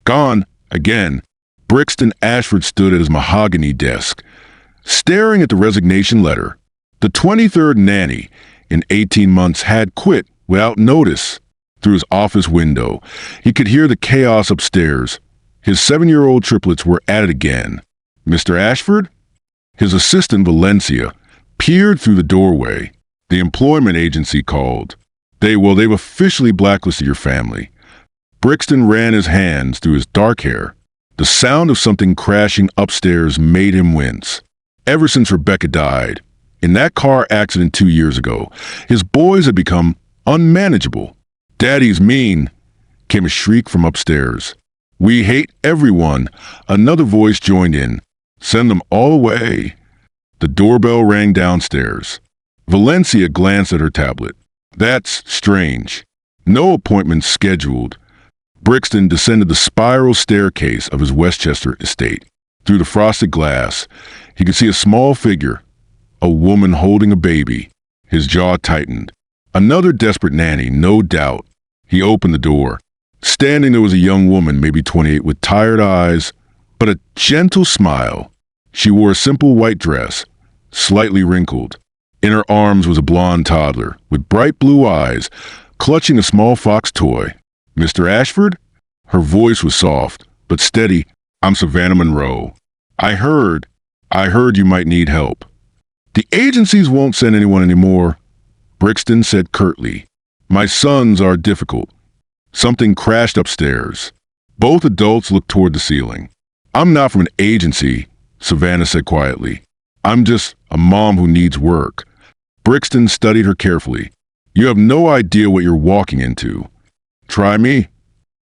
Gone, again. Brixton Ashford stood at his mahogany desk, staring at the resignation letter. The 23rd nanny, in 18 months, had quit without notice. Through his office window, he could hear the chaos upstairs. His 7-year-old triplets were at it again. Mr. Ashford? His assistant, Valencia, peered through the doorway. The employment agency called. They've officially blacklisted your family. Brixton ran his hands through his dark hair. The sound of something crashing upstairs made him wince. Ever since Rebecca died, in that car accident 2 years ago, his boys had become unmanageable. "Daddy's mean," came a shriek from upstairs. "We hate everyone," another voice joined in. "Send them all away." The doorbell rang downstairs. Valencia glanced at her tablet. "That's strange. No appointments scheduled." Brixton descended the spiral staircase of his Westchester estate. Through the frosted glass, he could see a small figure, a woman holding a baby. His jaw tightened. Another desperate nanny, no doubt. He opened the door. Standing there was a young woman, maybe 28, with tired eyes, but a gentle smile. She wore a simple white dress, slightly wrinkled. In her arms was a blonde toddler, with bright blue eyes, clutching a small fox toy. "Mr. Ashford?" Her voice was soft, but steady. "I'm Savannah Monroe. I heard you might need help." "The agencies won't send anyone anymore," Brixton said curtly. "My sons are difficult." Something crashed upstairs. Both adults looked toward the ceiling. "I'm not from an agency," Savannah said quietly. "I'm just a mom who needs work." Brixton studied her carefully. "You have no idea what you're walking into. Try me."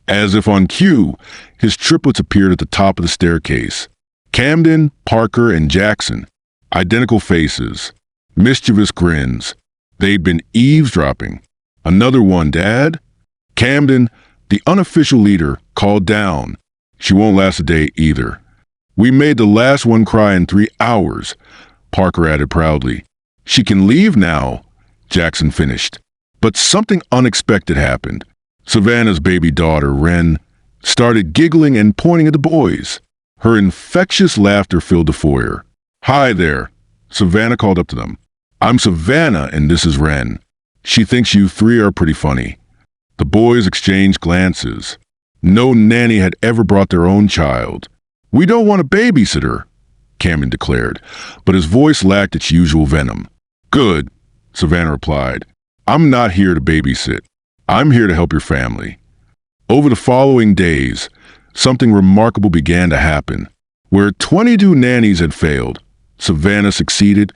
As if on cue, his triplets appeared at the top of the staircase. Camden, Parker, and Jackson. Identical faces. Mischievous grins. They'd been eavesdropping. "Another one, Dad?" Camden, the unofficial leader, called down. "She won't last a day either." "We made the last one cry in 3 hours, Parker added proudly. "She can leave now," Jackson finished. But something unexpected happened. Savannah's baby daughter, Wren, started giggling and pointing at the boys. Her infectious laughter filled the foyer. "Hi there," Savannah called up to them. "I'm Savannah and this is Wren. She thinks you 3 are pretty funny." The boys exchanged glances. No nanny had ever brought their own child. "We don't want a babysitter," Camden declared, but his voice lacked its usual venom. "Good," Savannah replied. "I'm not here to babysit. I'm here to help your family." Over the following days, something remarkable began to happen. Where 22 nannies had failed, Savannah succeeded,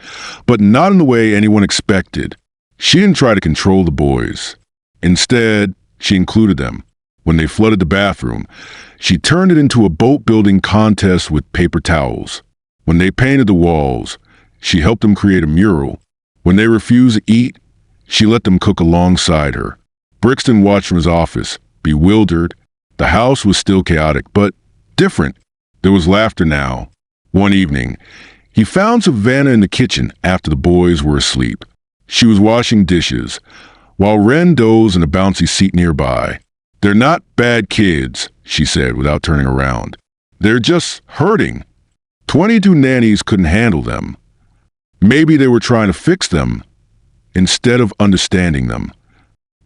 but not in the way anyone expected. She didn't try to control the boys. Instead, she included them. When they flooded the bathroom, she turned it into a boat-building contest with paper towels. When they painted the walls, she helped them create a mural. When they refused to eat, she let them cook alongside her. Brixton watched from his office, bewildered. The house was still chaotic, but different. There was laughter now. One evening, he found Savannah in the kitchen after the boys were asleep. She was washing dishes, while Wren dozed in a bouncy seat nearby. "They're not bad kids," she said without turning around. "They're just hurting." 22 nannies couldn't handle them. Maybe they were trying to fix them instead of understanding them.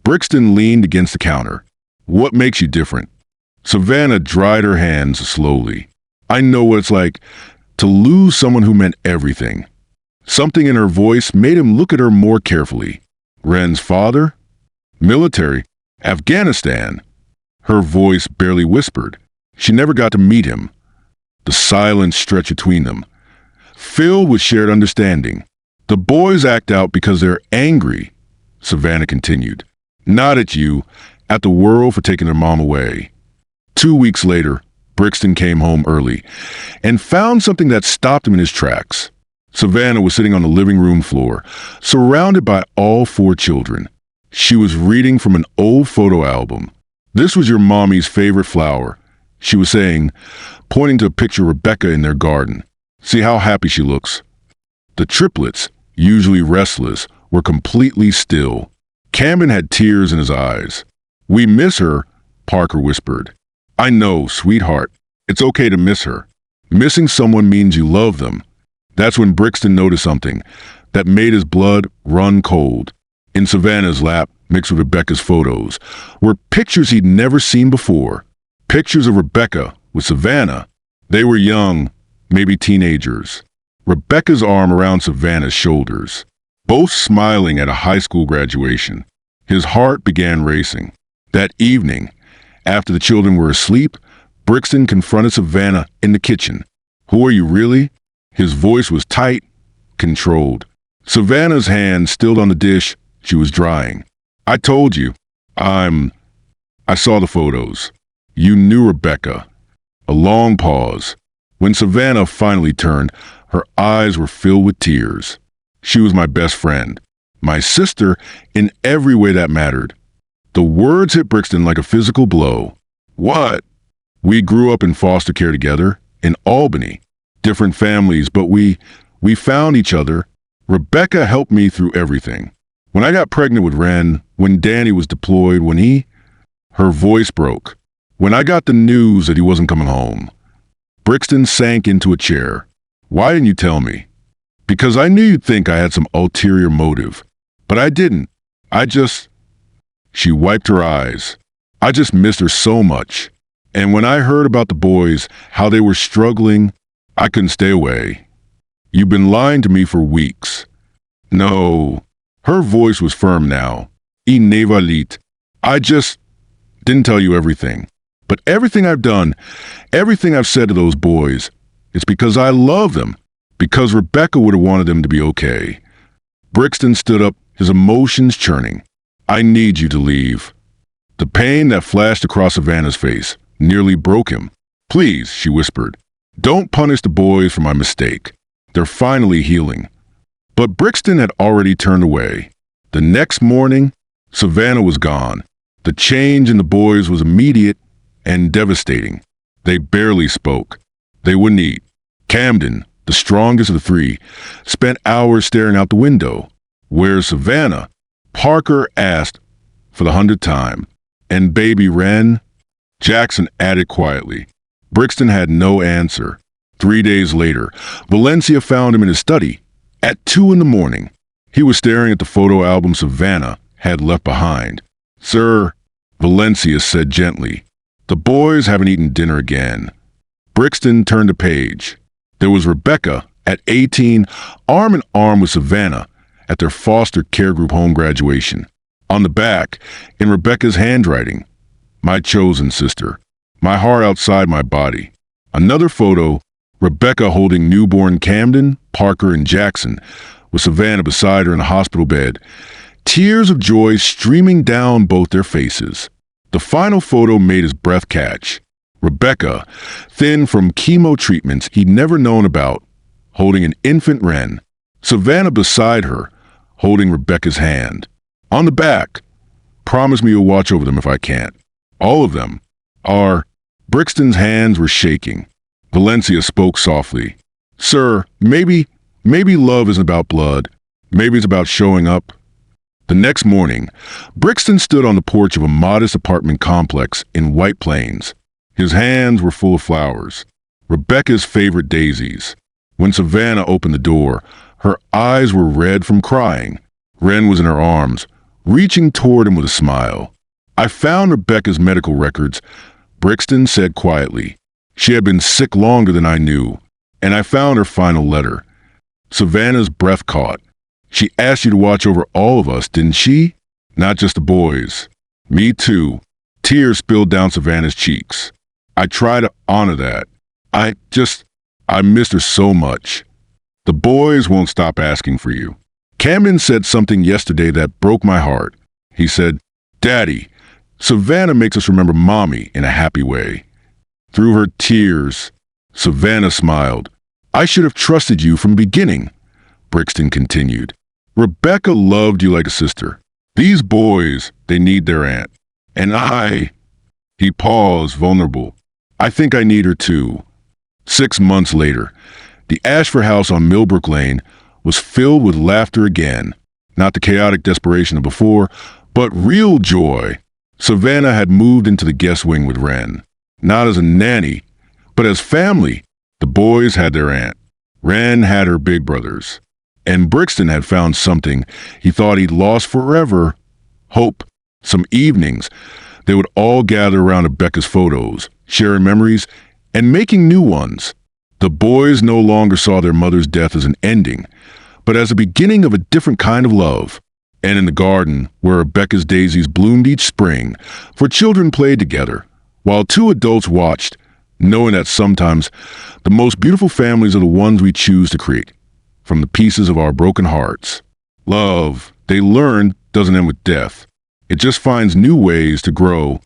Brixton leaned against the counter. "What makes you different?" Savannah dried her hands slowly. "I know what it's like to lose someone who meant everything." Something in her voice made him look at her more carefully. "Wren's father? Military? Afghanistan?" Her voice barely whispered. She never got to meet him. The silence stretched between them, filled with shared understanding. "The boys act out because they're angry," Savannah continued. "Not at you, at the world for taking their mom away." 2 weeks later, Brixton came home early and found something that stopped him in his tracks. Savannah was sitting on the living room floor, surrounded by all 4 children. She was reading from an old photo album. "This was your mommy's favorite flower," she was saying, pointing to a picture of Rebecca in their garden. "See how happy she looks." The triplets, usually restless, were completely still. Camden had tears in his eyes. "We miss her," Parker whispered. I know, sweetheart. It's okay to miss her. Missing someone means you love them. That's when Brixton noticed something that made his blood run cold. In Savannah's lap, mixed with Rebecca's photos, were pictures he'd never seen before. Pictures of Rebecca with Savannah. They were young, maybe teenagers. Rebecca's arm around Savannah's shoulders, both smiling at a high school graduation. His heart began racing. That evening, after the children were asleep, Brixton confronted Savannah in the kitchen. "Who are you really?" His voice was tight, controlled. Savannah's hand still on the dish she was drying. "I told you. I saw the photos. You knew Rebecca." A long pause. When Savannah finally turned, her eyes were filled with tears. "She was my best friend. My sister in every way that mattered." The words hit Brixton like a physical blow. "What?" "We grew up in foster care together, in Albany. Different families, but we found each other. Rebecca helped me through everything. When I got pregnant with Ren, when Danny was deployed, Her voice broke. "When I got the news that he wasn't coming home." Brixton sank into a chair. "Why didn't you tell me?" "Because I knew you'd think I had some ulterior motive. But I didn't. She wiped her eyes. "I just missed her so much. And when I heard about the boys, how they were struggling, I couldn't stay away. You've been lying to me for weeks." "No." Her voice was firm now. "I never lied. I just didn't tell you everything. But everything I've done, everything I've said to those boys, it's because I love them. Because Rebecca would have wanted them to be okay." Brixton stood up, his emotions churning. "I need you to leave." The pain that flashed across Savannah's face nearly broke him. "Please," she whispered, "don't punish the boys for my mistake. They're finally healing." But Brixton had already turned away. The next morning, Savannah was gone. The change in the boys was immediate and devastating. They barely spoke. They wouldn't eat. Camden, the strongest of the three, spent hours staring out the window. "Where's Savannah?" Parker asked for the 100th time. "And baby Ren?" Jackson added quietly. Brixton had no answer. 3 days later, Valencia found him in his study. At 2 in the morning, he was staring at the photo album Savannah had left behind. "Sir," Valencia said gently, "the boys haven't eaten dinner again." Brixton turned a page. There was Rebecca, at 18, arm in arm with Savannah at their foster care group home graduation. On the back, in Rebecca's handwriting, "My chosen sister, my heart outside my body." Another photo, Rebecca holding newborn Camden, Parker, and Jackson, with Savannah beside her in a hospital bed, tears of joy streaming down both their faces. The final photo made his breath catch. Rebecca, thin from chemo treatments he'd never known about, holding an infant Ren. Savannah beside her, holding Rebecca's hand. On the back, "Promise me you'll watch over them if I can't." All of them are. Brixton's hands were shaking. Valencia spoke softly. "Sir, maybe love isn't about blood. Maybe it's about showing up." The next morning, Brixton stood on the porch of a modest apartment complex in White Plains. His hands were full of flowers, Rebecca's favorite daisies. When Savannah opened the door, her eyes were red from crying. Ren was in her arms, reaching toward him with a smile. "I found Rebecca's medical records," Brixton said quietly. "She had been sick longer than I knew, and I found her final letter." Savannah's breath caught. "She asked you to watch over all of us, didn't she? Not just the boys." "Me too." Tears spilled down Savannah's cheeks. "I try to honor that. I missed her so much." "The boys won't stop asking for you." Camden said something yesterday that broke my heart. He said, "Daddy, Savannah makes us remember Mommy in a happy way." Through her tears, Savannah smiled. "I should have trusted you from the beginning," Brixton continued. "Rebecca loved you like a sister. These boys, they need their aunt. And He paused, vulnerable. "I think I need her too." 6 months later, the Ashford house on Millbrook Lane was filled with laughter again. Not the chaotic desperation of before, but real joy. Savannah had moved into the guest wing with Ren. not as a nanny, but as family. The boys had their aunt. Ren had her big brothers. And Brixton had found something he thought he'd lost forever: hope. Some evenings, they would all gather around Rebecca's photos, sharing memories and making new ones. The boys no longer saw their mother's death as an ending, but as a beginning of a different kind of love. And in the garden, where Rebecca's daisies bloomed each spring, for children played together, while two adults watched, knowing that sometimes the most beautiful families are the ones we choose to create, from the pieces of our broken hearts. Love, they learned, doesn't end with death. It just finds new ways to grow